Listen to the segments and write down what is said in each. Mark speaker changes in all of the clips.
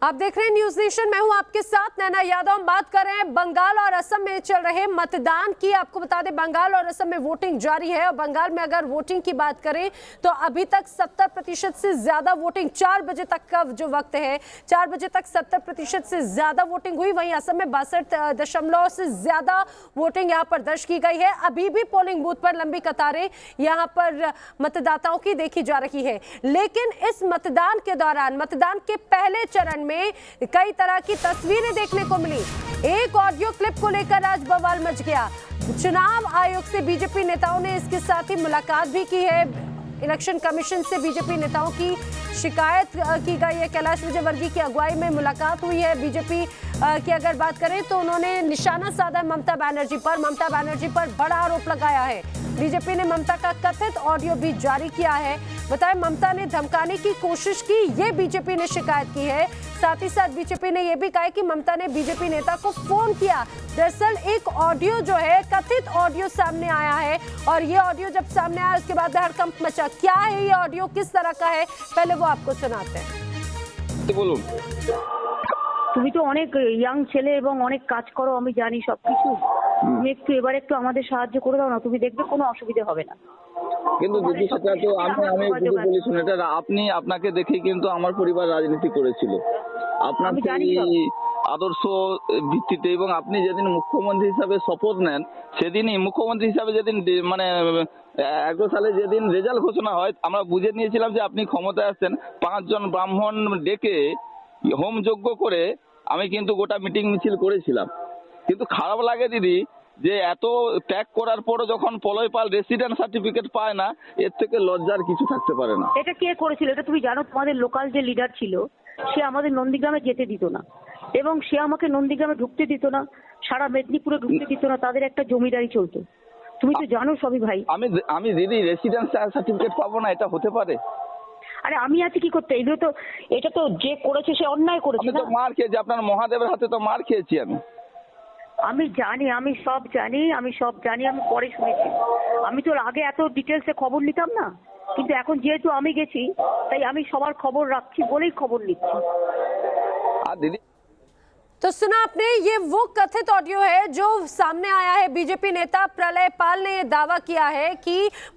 Speaker 1: आप देख रहे हैं न्यूज नेशन, मैं हूं आपके साथ नैना यादव। हम बात कर रहे हैं बंगाल और असम में चल रहे मतदान की। आपको बता दें बंगाल और असम में वोटिंग जारी है और बंगाल में अगर वोटिंग की बात करें तो अभी तक 70% से ज्यादा वोटिंग 4 बजे तक का जो वक्त है, 4 बजे तक 70% से ज्यादा वोटिंग हुई। वहीं असम में 62% से ज्यादा वोटिंग यहां पर दर्ज की गई है। अभी भी पोलिंग बूथ पर लंबी कतारें यहां पर मतदाताओं की देखी जा रही है। लेकिन इस मतदान के दौरान, मतदान के पहले चरण में कई तरह की तस्वीरें देखने को मिली। एक ऑडियो क्लिप को लेकर आज बवाल मच गया। चुनाव आयोग से बीजेपी नेताओं ने इसके साथ ही मुलाकात भी की है। इलेक्शन कमीशन से बीजेपी नेताओं की शिकायत की गई है। कैलाश विजयवर्गीय की अगुवाई में मुलाकात हुई है। बीजेपी की अगर बात करें तो उन्होंने निशाना साधा ममता बनर्जी पर। ममता बनर्जी पर बड़ा आरोप लगाया है। बीजेपी ने ममता का कथित ऑडियो भी जारी किया है। बताएं ममता ने धमकाने की कोशिश की, ये बीजेपी ने शिकायत की है। साथ ही साथ बीजेपी ने यह भी कहा कि ममता ने बीजेपी नेता को फोन किया। दरअसल एक ऑडियो जो है, कथित ऑडियो सामने आया है और ये ऑडियो जब सामने आया उसके बाद हड़कंप मचा। क्या है ये ऑडियो, किस तरह का है, पहले वो आपको सुनाते हैं।
Speaker 2: बोलून
Speaker 3: তুমি তো অনেক ইয়াং ছেলে এবং অনেক কাজ করো, আমি জানি সবকিছু। তুমি একটু আমাদের সাহায্য করে দাও না, তুমি দেখবে কোনো অসুবিধা হবে না।
Speaker 2: কিন্তু দিদি সেটা তো আমি যদি বলি শুনে, এটা আপনি আপনাকে দেখেই কিন্তু আমার পরিবার রাজনীতি করেছিল আপনার সেই আদর্শ ভিত্তিতে, এবং আপনি যেদিন মুখ্যমন্ত্রী হিসাবে শপথ নেন সেদিনই, মুখ্যমন্ত্রী হিসাবে যেদিন মানে 11 সালে যেদিন রেজাল্ট ঘোষণা হয়, আমরা বুঝে নিয়েছিলাম যে আপনি ক্ষমতায় আসছেন। 5 জন ব্রাহ্মণ ডেকে হোম যজ্ঞ করে আমি কিন্তু গোটা মিটিং মিছিল করেছিলাম। কিন্তু খারাপ লাগে দিদি যে এত ত্যাগ করার পরও যখন পলয় পাল রেসিডেন্ট সার্টিফিকেট পায় না, এর থেকে লজ্জার কিছু থাকতে পারে না।
Speaker 3: এটা কে করেছিল এটা তুমি জানো? তোমাদের লোকাল যে লিডার ছিল সে আমাদের নন্দীগ্রামে যেতে দিত না এবং সে আমাকে নন্দীগ্রামে ঢুকতে দিত না, সারা মেদিনীপুরে ঢুকতে দিত না। তাদের একটা জমিদারি চলতো, তুমি তো জানো সবই ভাই।
Speaker 2: আমি দিদি রেসিডেন্ট সার্টিফিকেট পাবো না, এটা হতে পারে?
Speaker 3: আরে আমি আছি কি করতে? এটা তো যে করেছে সে অন্যায় করেছে।
Speaker 2: আমি তো মার খেয়েছি, আপনার মহাদেবের হাতে তো মার খেয়েছি আমি।
Speaker 3: আমি জানি, আমি সব জানি, আমি পরে শুনেছি। আমি তো আগে এত ডিটেলসে খবর নিতাম না, কিন্তু এখন যেহেতু আমি গেছি তাই আমি সবার খবর রাখছি বলেই খবর নিচ্ছি।
Speaker 2: আর দিদি
Speaker 1: तो सुना आपने, ये वो कथित ऑडियो है जो सामने आया है। बीजेपी नेता प्रलय पाल ने दावा किया है कि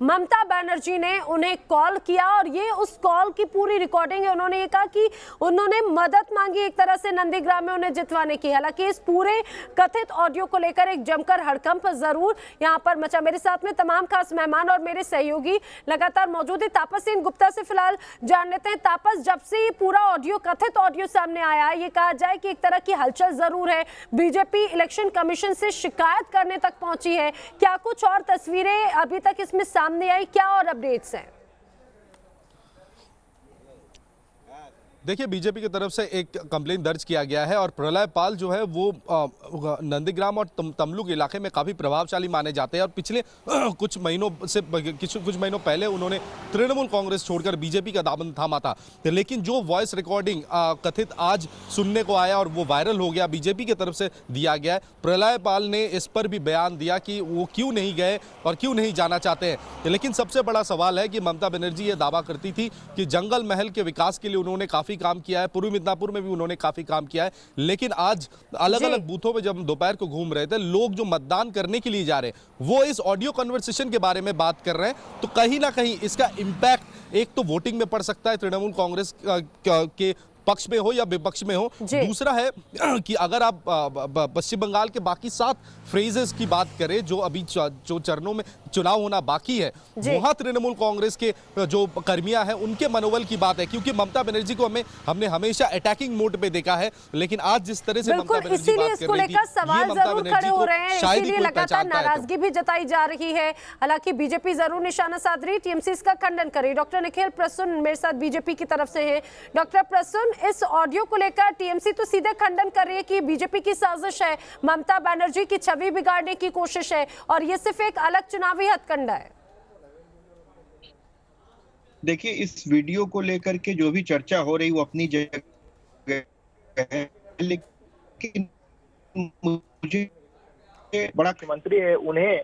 Speaker 1: ममता बनर्जी ने उन्हें कॉल किया और ये उस कॉल की पूरी रिकॉर्डिंग है। उन्होंने ये कहा कि उन्होंने मदद मांगी एक तरह से नंदीग्राम में उन्हें जितवाने की। हालांकि इस पूरे कथित ऑडियो को लेकर एक जमकर हड़कंप जरूर यहां पर मचा। मेरे साथ में तमाम खास मेहमान और मेरे सहयोगी लगातार मौजूद है। तापस सेन गुप्ता से फिलहाल जान लेते हैं। तापस, जब से ये पूरा ऑडियो, कथित ऑडियो सामने आया है, ये कहा जाए कि एक तरह की हलचल जरूर है। बीजेपी इलेक्शन कमीशन से शिकायत करने तक पहुंची है। क्या कुछ और तस्वीरें अभी तक इसमें सामने आई, क्या और अपडेट्स हैं?
Speaker 4: देखिए, बीजेपी की तरफ से एक कंप्लेंट दर्ज किया गया है और प्रलय पाल जो है वो नंदीग्राम और तमलुक इलाके में काफ़ी प्रभावशाली माने जाते हैं और पिछले कुछ महीनों पहले उन्होंने तृणमूल कांग्रेस छोड़कर बीजेपी का दामन थामा था। लेकिन जो वॉइस रिकॉर्डिंग कथित आज सुनने को आया और वो वायरल हो गया, बीजेपी की तरफ से दिया गया है। प्रलय पाल ने इस पर भी बयान दिया कि वो क्यों नहीं गए और क्यों नहीं जाना चाहते हैं। लेकिन सबसे बड़ा सवाल है कि ममता बनर्जी ये दावा करती थी कि जंगल महल के विकास के लिए उन्होंने काफ़ी काम किया है, पूर्वी मिदनापुर में भी उन्होंने काफी काम किया है। लेकिन आज अलग अलग बूथों में जब दोपहर को घूम रहे थे, लोग जो मतदान करने के लिए जा रहे हैं वो इस ऑडियो कन्वर्सेशन के बारे में बात कर रहे हैं। तो कहीं ना कहीं इसका इंपैक्ट एक तो वोटिंग में पड़ सकता है, तृणमूल कांग्रेस के पक्ष में हो या विपक्ष में हो। दूसरा है कि अगर आप पश्चिम बंगाल के बाकी 7 फ्रेजेस की बात करें जो अभी जो चरणों में चुनाव होना बाकी है, वहां तृणमूल कांग्रेस के जो कर्मियां हैं उनके मनोबल की बात है, क्योंकि ममता बनर्जी को हमने हमेशा अटैकिंग मोड पे देखा है। लेकिन आज जिस तरह से ममता बनर्जी बात कर रही थी,
Speaker 1: सवाल जरूर खड़े हो रहे हैं, इसीलिए लगातार नाराजगी भी जताई जा रही है। हालांकि बीजेपी जरूर निशाना साध रही, टीएमसी इसका खंडन कर रही। डॉक्टर निखिल प्रसून मेरे साथ बीजेपी की तरफ से है। डॉक्टर प्रसून, इस ऑडियो को लेकर टीएमसी तो सीधे खंडन कर रही है कि बीजेपी की साजिश है, ममता बनर्जी की छवि बिगाड़ने की कोशिश है और ये सिर्फ एक अलग चुनावी हथकंडा है।
Speaker 5: देखिए, इस वीडियो को लेकर के जो भी चर्चा हो रही वो अपनी जगह है, लेकिन मुझे बड़ा मुख्यमंत्री है, उन्हें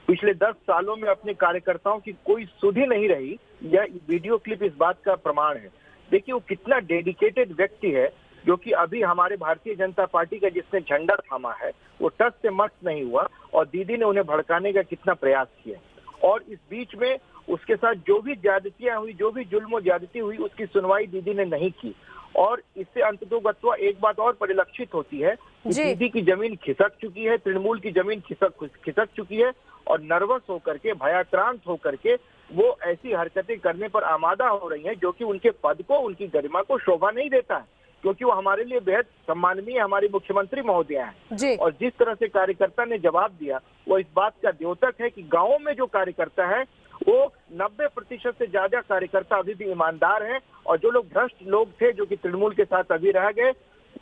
Speaker 5: पिछले 10 सालों में अपने कार्यकर्ताओं की कोई सुध ही नहीं रही। यह वीडियो क्लिप इस बात का प्रमाण है। देखिए वो कितना डेडिकेटेड व्यक्ति है जो कि अभी हमारे भारतीय जनता पार्टी का जिसने झंडा थामा है वो टस से मस नहीं हुआ, और दीदी ने उन्हें भड़काने का कितना प्रयास किया। और इस बीच में उसके साथ जो भी ज्यादतियां हुई, जो भी जुल्म और ज्यादती हुई, उसकी सुनवाई दीदी ने नहीं की। और इससे अंततोगत्वा एक बात और परिलक्षित होती है कि दीदी की जमीन खिसक चुकी है, तृणमूल की जमीन खिसक चुकी है, और नर्वस होकर के, भयाक्रांत होकर के वो ऐसी हरकतें करने पर आमादा हो रही हैं जो कि उनके पद को, उनकी गरिमा को शोभा नहीं देता है, क्योंकि वो हमारे लिए बेहद सम्माननीय हमारी मुख्यमंत्री महोदया हैं। और जिस तरह से कार्यकर्ता ने जवाब दिया वो इस बात का द्योतक है कि गाँव में जो कार्यकर्ता है वो 90% से ज्यादा कार्यकर्ता अभी भी ईमानदार हैं, और जो लोग भ्रष्ट लोग थे जो कि तृणमूल के साथ अभी रह गए,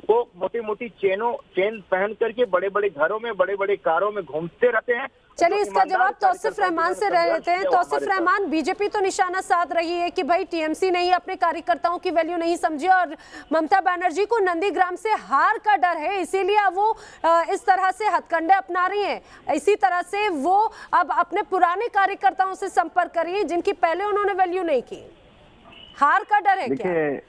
Speaker 5: वो मोटी मोटी चेन पहन करके बड़े बड़े घरों में, बड़े बड़े कारों में घूमते रहते हैं।
Speaker 1: चलिए इसका जवाब तौसिफ रहमान से रह लेते हैं। तौसिफ रहमान, बीजेपी तो निशाना साध रही है कि भाई टीएमसी नहीं अपने कार्यकर्ताओं की वैल्यू नहीं समझी, और ममता बनर्जी को नंदीग्राम से हार का डर है, इसीलिए वो इस तरह से हथकंडे अपना रही हैं। इसी तरह से वो अब अपने पुराने कार्यकर्ताओं से संपर्क कर रही है जिनकी पहले उन्होंने वैल्यू नहीं की। हार का डर है क्या?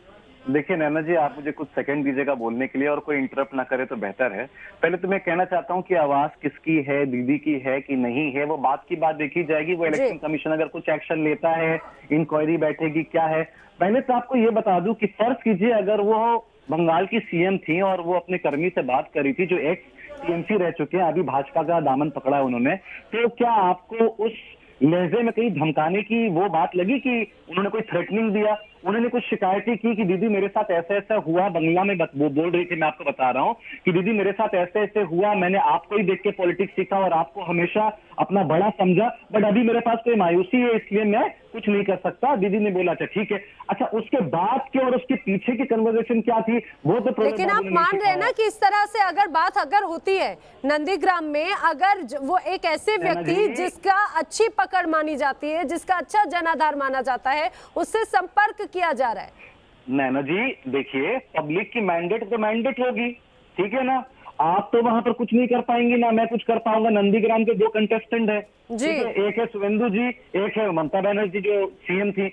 Speaker 6: देखिए नैना जी, आप मुझे कुछ सेकंड दीजिएगा बोलने के लिए, और कोई इंटरप्ट ना करे तो बेहतर है। पहले तो मैं कहना चाहता हूं कि आवाज किसकी है, दीदी की है कि नहीं है, वो बात की बात देखी जाएगी। वो इलेक्शन कमीशन अगर कुछ एक्शन लेता है, इंक्वायरी बैठेगी, क्या है। पहले तो आपको ये बता दूं कि फर्ज कीजिए अगर वो बंगाल की सीएम थी और वो अपने कर्मी से बात करी थी जो एक्स टीएमसी रह चुके हैं, अभी भाजपा का दामन पकड़ा है उन्होंने, तो क्या आपको उस लहजे में कहीं धमकाने की वो बात लगी कि उन्होंने कोई थ्रेटनिंग दिया, उन्होंने कुछ शिकायतें की कि दीदी मेरे साथ ऐसा ऐसा हुआ, बंगला में वो बोल रही थी, मैं आपको बता रहा हूँ कि दीदी मेरे साथ ऐसे ऐसे हुआ, मैंने आपको ही देख के पॉलिटिक्स सीखा और आपको हमेशा अपना बड़ा समझा, बट अभी मेरे पास कोई मायूसी है इसलिए मैं कुछ नहीं कर सकता। दीदी ने बोला अच्छा ठीक है। अच्छा, उसके बाद के और उसके पीछे की कन्वर्सेशन क्या थी वो तो,
Speaker 1: लेकिन आप मान रहे हैं ना कि इस तरह से अगर बात होती है नंदीग्राम में, अगर वो एक ऐसे व्यक्ति जिसका अच्छी पकड़ मानी जाती है, जिसका अच्छा जनाधार माना जाता है, उससे संपर्क किया जा रहा है।
Speaker 6: नैना जी देखिए, पब्लिक की मैंडेट तो मैंडेट होगी, ठीक है ना। आप तो वहां पर कुछ नहीं कर पाएंगे, ना मैं कुछ कर पाऊंगा। नंदीग्राम के 2 कंटेस्टेंट है जी, एक है सुवेंदु जी, एक है ममता बनर्जी जो सीएम थी।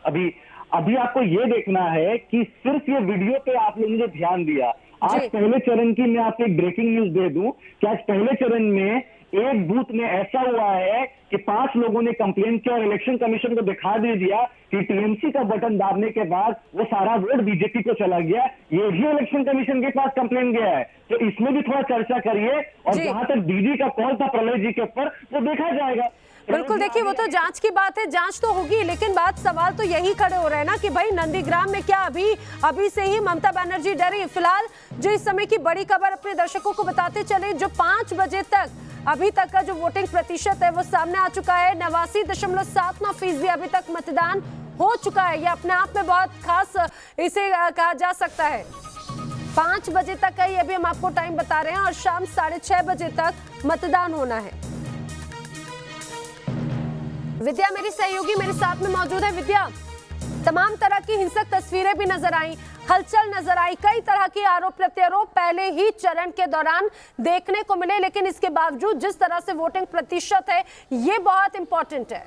Speaker 6: अभी आपको ये देखना है कि सिर्फ ये वीडियो पे आप लोगों ने ध्यान दिया। आज पहले चरण की मैं आपको एक ब्रेकिंग न्यूज दे दूं कि आज पहले चरण में एक बूथ में ऐसा हुआ है कि 5 लोगों ने कंप्लेन किया और इलेक्शन कमीशन को दिखा दे दिया कि टीएमसी का बटन दाबने के बाद वो सारा वोट बीजेपी को चला गया। ये भी इलेक्शन कमीशन के पास कंप्लेन गया है, तो इसमें भी थोड़ा चर्चा करिए। और जहां तक दीदी का कॉल था प्रलय जी के ऊपर, वो देखा जाएगा।
Speaker 1: बिल्कुल, देखिए वो तो जांच की बात है, जांच तो होगी, लेकिन सवाल तो यही खड़े हो रहे हैं ना कि भाई नंदीग्राम में क्या अभी से ही ममता बनर्जी डरी? फिलहाल जो इस समय की बड़ी खबर अपने दर्शकों को बताते चले, जो 5 बजे तक अभी तक का जो वोटिंग प्रतिशत है वो सामने आ चुका है। 89.79% अभी तक मतदान हो चुका है। ये अपने आप में बहुत खास इसे कहा जा सकता है। 5 बजे तक का ही अभी हम आपको टाइम बता रहे हैं, और शाम 6:30 बजे तक मतदान होना है। विद्या मेरी सहयोगी मेरे साथ में मौजूद है। विद्या, तमाम तरह की हिंसक तस्वीरें भी नजर आई, हलचल नजर आई, कई तरह के आरोप प्रत्यारोप पहले ही चरण के दौरान देखने को मिले, लेकिन इसके बावजूद जिस तरह से वोटिंग प्रतिशत है ये बहुत इंपॉर्टेंट है।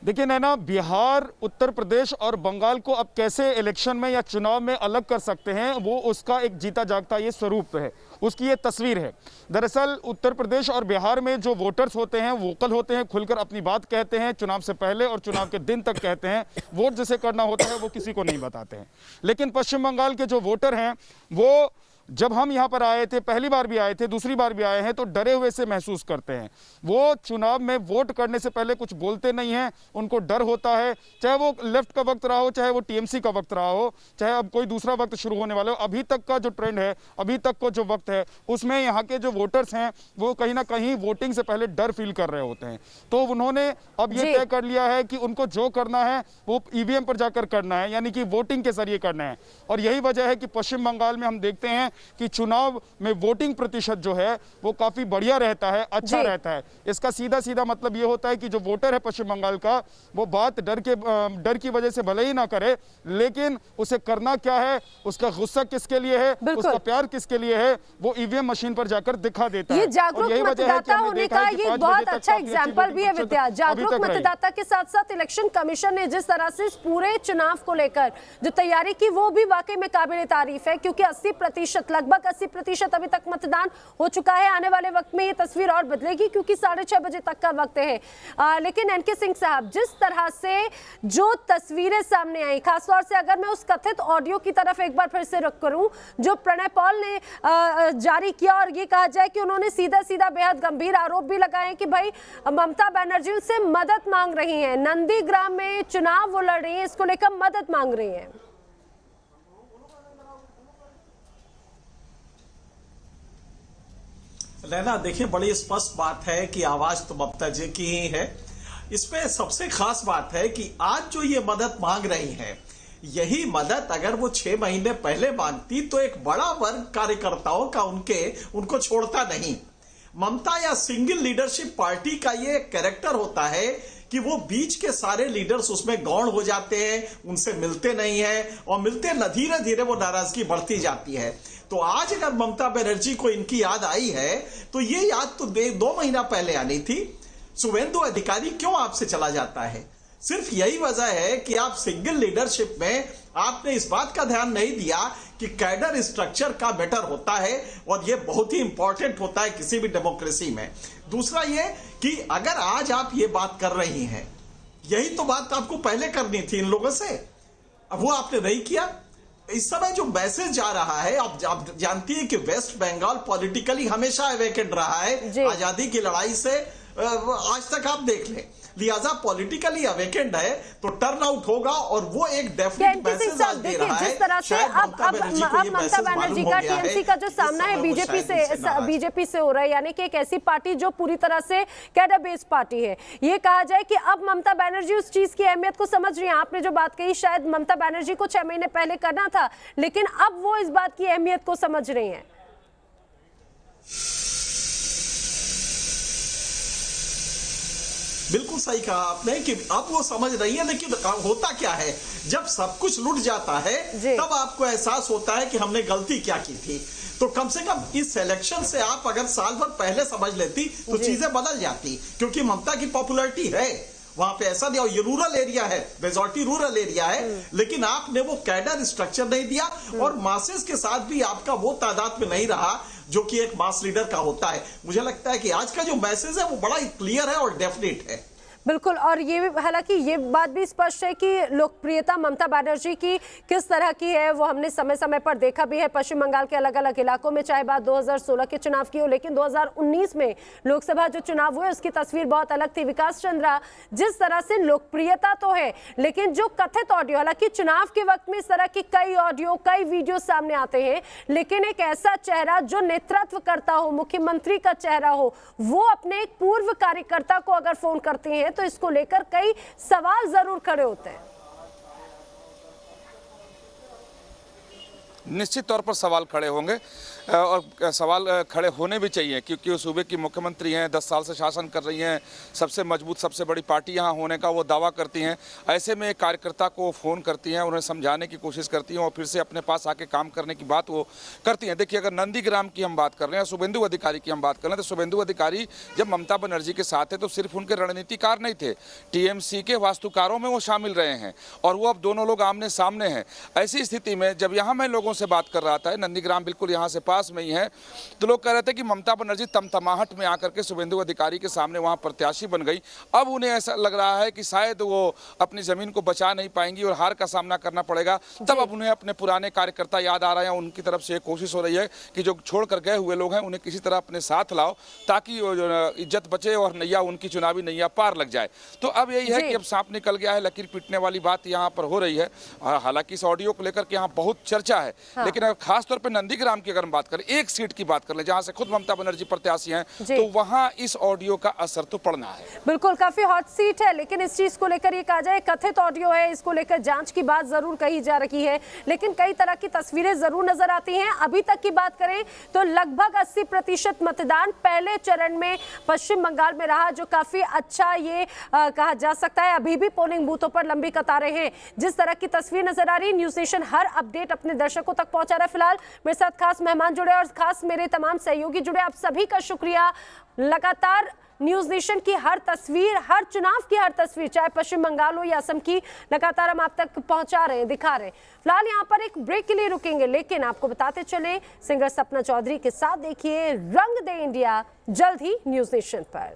Speaker 7: देखिए नैना, बिहार, उत्तर प्रदेश और बंगाल को अब कैसे इलेक्शन में या चुनाव में अलग कर सकते हैं, वो उसका एक जीता जागता ये स्वरूप है, उसकी ये तस्वीर है। दरअसल उत्तर प्रदेश और बिहार में जो वोटर्स होते हैं वोकल होते हैं, खुलकर अपनी बात कहते हैं, चुनाव से पहले और चुनाव के दिन तक कहते हैं। वोट जिसे करना होता है वो किसी को नहीं बताते हैं। लेकिन पश्चिम बंगाल के जो वोटर हैं वो जब हम यहाँ पर आए थे, पहली बार भी आए थे, दूसरी बार भी आए हैं, तो डरे हुए से महसूस करते हैं। वो चुनाव में वोट करने से पहले कुछ बोलते नहीं हैं, उनको डर होता है, चाहे वो लेफ्ट का वक्त रहा हो, चाहे वो टीएमसी का वक्त रहा हो, चाहे अब कोई दूसरा वक्त शुरू होने वाला हो। अभी तक का जो ट्रेंड है, अभी तक का जो वक्त है, उसमें यहाँ के जो वोटर्स हैं वो कहीं ना कहीं वोटिंग से पहले डर फील कर रहे होते हैं। तो उन्होंने अब ये तय कर लिया है कि उनको जो करना है वो ईवीएम पर जाकर करना है, यानी कि वोटिंग के जरिए करना है। और यही वजह है कि पश्चिम बंगाल में हम देखते हैं कि चुनाव में वोटिंग प्रतिशत जो है वो काफी बढ़िया रहता है, अच्छा
Speaker 1: जी।
Speaker 7: रहता है। इसका सीधा सीधा मतलब ये होता है कि जो वोटर है पश्चिम बंगाल का, वो बात डर की वजह से भले ही ना करे, लेकिन उसे करना क्या है, उसका गुस्सा किसके लिए है,
Speaker 1: बिल्कुल।
Speaker 7: उसका प्यार किसके लिए है, वो ईवीएम मशीन पर जाकर दिखा देता है।
Speaker 1: ये
Speaker 7: और
Speaker 1: जागरूक
Speaker 7: यही वजह है कि
Speaker 1: मतदाता
Speaker 7: हमने
Speaker 1: होने
Speaker 7: देखा
Speaker 1: का
Speaker 7: है कि
Speaker 1: ये
Speaker 7: 5
Speaker 1: बहुत
Speaker 7: बजे तक
Speaker 1: अच्छा
Speaker 7: काफी अच्छी
Speaker 1: एग्जाम्पल भी है
Speaker 7: वोटिंग
Speaker 1: विद्या।
Speaker 7: प्रतिशत अभी
Speaker 1: जागरूक
Speaker 7: तक रही।
Speaker 1: मतदाता के साथ साथ इलेक्शन कमीशन ने जिस तरह से इस पूरे चुनाव को लेकर जो तैयारी की वो भी वाकई में काबिल तारीफ है, क्योंकि 80% लगभग 80% अभी तक मतदान हो चुका है। आने वाले वक्त में ये तस्वीर और बदलेगी क्योंकि 6:30 बजे तक का वक्त है। लेकिन एनके सिंह साहब, जिस तरह से जो तस्वीरें सामने आई, खासतौर से अगर मैं उस कथित ऑडियो की तरफ एक बार फिर से रुख करूं जो प्रणय पॉल ने जारी किया, और ये कहा जाए कि उन्होंने सीधा सीधा बेहद गंभीर आरोप भी लगाए कि भाई ममता बनर्जी उनसे मदद मांग रही हैं, नंदीग्राम में चुनाव वो लड़ रही हैं, इसको लेकर मदद मांग रही हैं।
Speaker 8: नैना, देखिए बड़ी स्पष्ट बात है कि आवाज तो ममता जी की ही है। इसमें सबसे खास बात है कि आज जो ये मदद मांग रही हैं, यही मदद अगर वो 6 महीने पहले मांगती तो एक बड़ा वर्ग कार्यकर्ताओं का उनको छोड़ता नहीं। ममता या सिंगल लीडरशिप पार्टी का ये कैरेक्टर होता है कि वो बीच के सारे लीडर्स उसमें गौण हो जाते हैं, उनसे मिलते नहीं है, और मिलते न धीरे धीरे वो नाराजगी बढ़ती जाती है। तो आज अगर ममता बनर्जी को इनकी याद आई है तो ये याद तो 2 महीना पहले आनी थी। शुभेंदु अधिकारी क्यों आपसे चला जाता है? सिर्फ यही वजह है कि आप सिंगल लीडरशिप में आपने इस बात का ध्यान नहीं दिया कि कैडर स्ट्रक्चर का मैटर होता है, और ये बहुत ही इंपॉर्टेंट होता है किसी भी डेमोक्रेसी में। दूसरा ये कि अगर आज आप ये बात कर रही हैं, यही तो बात आपको पहले करनी थी इन लोगों से, अब वो आपने नहीं किया। इस समय जो मैसेज जा रहा है, आप जानती है कि वेस्ट बंगाल पॉलिटिकली हमेशा अवेकेंड रहा है आजादी की लड़ाई से आज तक आप देख लें। लिहाजा पॉलिटिकली अवेकेंड है तो टर्न आउट होगा, और वो एक डेफिनेट मैसेज आज दे रहा है।
Speaker 1: जिस तरह से अब ममता बनर्जी का टीएमसी का जो सामना है बीजेपी से हो रहा है, यानी कि एक ऐसी पार्टी जो पूरी तरह से कैडर बेस्ड पार्टी है, ये कहा जाए कि अब ममता बनर्जी उस चीज की अहमियत को समझ रही है। आपने जो बात कही, शायद ममता बनर्जी को 6 महीने पहले करना था, लेकिन अब वो इस बात की अहमियत को समझ रही है।
Speaker 8: बिल्कुल सही कहा आपने कि अब वो समझ रही है, लेकिन होता क्या है, जब सब कुछ लुट जाता है तब आपको एहसास होता है कि हमने गलती क्या की थी। तो कम से कम इस इलेक्शन से आप अगर साल भर पहले समझ लेती तो चीजें बदल जाती, क्योंकि ममता की पॉपुलैरिटी है वहां पे, ऐसा नहीं। ये रूरल एरिया है, मेजॉरिटी रूरल एरिया है, लेकिन आपने वो कैडर स्ट्रक्चर नहीं दिया, और मासेस के साथ भी आपका वो तादाद में नहीं रहा जो कि एक मास लीडर का होता है। मुझे लगता है कि आज का जो मैसेज है वो बड़ा क्लियर है और डेफिनेट है।
Speaker 1: बिल्कुल, और ये भी, हालांकि ये बात भी स्पष्ट है कि लोकप्रियता ममता बनर्जी की किस तरह की है वो हमने समय समय पर देखा भी है पश्चिम बंगाल के अलग अलग इलाकों में, चाहे बात 2016 के चुनाव की हो, लेकिन 2019 में लोकसभा जो चुनाव हुए उसकी तस्वीर बहुत अलग थी। विकास चंद्रा, जिस तरह से लोकप्रियता तो है, लेकिन जो कथित ऑडियो, हालांकि चुनाव के वक्त में इस तरह की कई ऑडियो कई वीडियो सामने आते हैं, लेकिन एक ऐसा चेहरा जो नेतृत्व करता हो, मुख्यमंत्री का चेहरा हो, वो अपने एक पूर्व कार्यकर्ता को अगर फोन करते हैं तो इसको लेकर कई सवाल जरूर खड़े होते हैं।
Speaker 9: निश्चित तौर पर सवाल खड़े होंगे, और सवाल खड़े होने भी चाहिए, क्योंकि वो सूबे की मुख्यमंत्री हैं, 10 साल से शासन कर रही हैं, सबसे मजबूत सबसे बड़ी पार्टी यहाँ होने का वो दावा करती हैं। ऐसे में एक कार्यकर्ता को फ़ोन करती हैं, उन्हें समझाने की कोशिश करती हैं और फिर से अपने पास आके काम करने की बात वो करती हैं। देखिए, अगर नंदीग्राम की हम बात कर रहे हैं, शुभेंदु अधिकारी की हम बात कर रहे हैं, तो शुभेंदु अधिकारी जब ममता बनर्जी के साथ है तो सिर्फ उनके रणनीतिकार नहीं थे, टीएमसी के वास्तुकारों में वो शामिल रहे हैं, और वो अब दोनों लोग आमने सामने हैं। ऐसी स्थिति में जब यहाँ मैं लोगों से बात कर रहा था, नंदीग्राम बिल्कुल यहाँ से पास में ही है, तो लोग कह रहे थे कि ममता बनर्जी तमतमाहट में आकर के शुभेंदु अधिकारी के सामने वहाँ प्रत्याशी बन गई। अब उन्हें ऐसा लग रहा है कि शायद वो अपनी जमीन को बचा नहीं पाएंगी और हार का सामना करना पड़ेगा। तब अब उन्हें अपने पुराने कार्यकर्ता याद आ रहे हैं, उनकी तरफ से एक कोशिश हो रही है कि जो छोड़ कर गए हुए लोग हैं उन्हें किसी तरह अपने साथ लाओ, ताकि इज्जत बचे और नैया उनकी चुनावी नैया पार लग जाए। तो अब यही है कि अब सांप निकल गया है, लकीर पीटने वाली बात यहाँ पर हो रही है। हालांकि इस ऑडियो को लेकर के यहाँ बहुत चर्चा है, लेकिन खासतौर पर नंदीग्राम की अगर हम बात बात करें, एक सीट की बात कर लें जहां से खुद ममता बनर्जी प्रत्याशी हैं,
Speaker 1: जी।
Speaker 9: तो वहां इस ऑडियो का असर तो पड़ना है।
Speaker 1: बिल्कुल, काफी हॉट सीट है, लेकिन इस चीज को लेकर ये कहा जाए कथित ऑडियो है, इसको लेकर जांच की बात जरूर कही जा रही है, लेकिन कई तरह की तस्वीरें जरूर नजर आती हैं। अभी तक की बात करें तो लगभग 80% मतदान पहले चरण में पश्चिम बंगाल में रहा, जो काफी अच्छा ये कहा जा सकता है। अभी भी पोलिंग बूथों पर लंबी कतारें हैं। जिस तरह की तस्वीर नजर आ रही, न्यूज नेशन हर अपडेट अपने दर्शकों तक पहुंचा रहा है। फिलहाल मेरे साथ खास मेहमान जुड़े और खास मेरे तमाम सहयोगी जुड़े, आप सभी का शुक्रिया। लगातार न्यूज नेशन की हर तस्वीर, हर चुनाव की हर तस्वीर, चाहे पश्चिम बंगाल हो या असम की, लगातार हम आप तक पहुंचा रहे हैं, दिखा रहे हैं। फिलहाल यहाँ पर एक ब्रेक के लिए रुकेंगे, लेकिन आपको बताते चले सिंगर सपना चौधरी के साथ देखिए रंग दे इंडिया जल्द ही न्यूज नेशन पर।